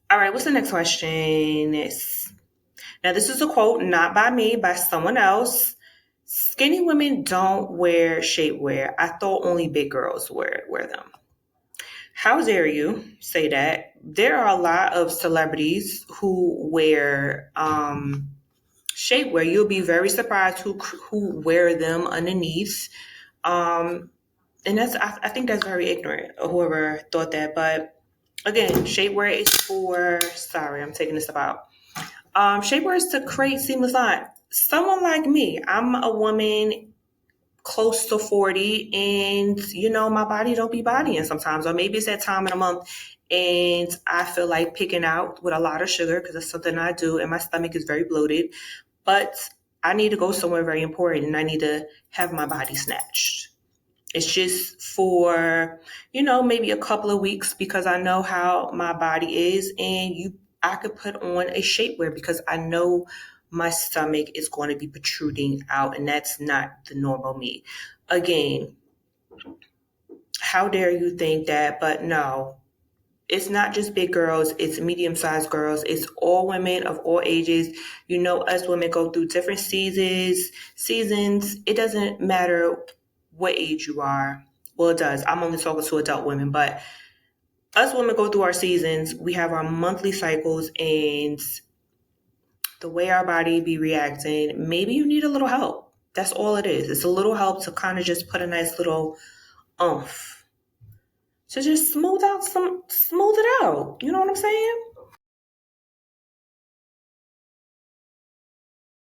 All right, what's the next question? Now, this is a quote not by me, by someone else. Skinny women don't wear shapewear. I thought only big girls wear them. How dare you say that? There are a lot of celebrities who wear shapewear. You'll be very surprised who wear them underneath. Um, and I think that's very ignorant, or whoever thought that. But again, shapewear is for. Sorry, I'm taking this about. Shapewear is to create seamless line. Someone like me, I'm a woman close to 40, and my body don't be bodying sometimes, or maybe it's that time in a month and I feel like picking out with a lot of sugar because it's something I do, and my stomach is very bloated, but I need to go somewhere very important and I need to have my body snatched. It's just for, maybe a couple of weeks because I know how my body is, and I could put on a shapewear because I know my stomach is going to be protruding out, and that's not the normal me. Again, how dare you think that? But no, it's not just big girls, it's medium-sized girls, it's all women of all ages. Us women go through different seasons. It doesn't matter what age you are. Well, it does. I'm only talking to adult women, but us women go through our seasons. We have our monthly cycles, and the way our body be reacting, maybe you need a little help. That's all it is. It's a little help to kind of just put a nice little oomph to just smooth it out. You know what I'm saying?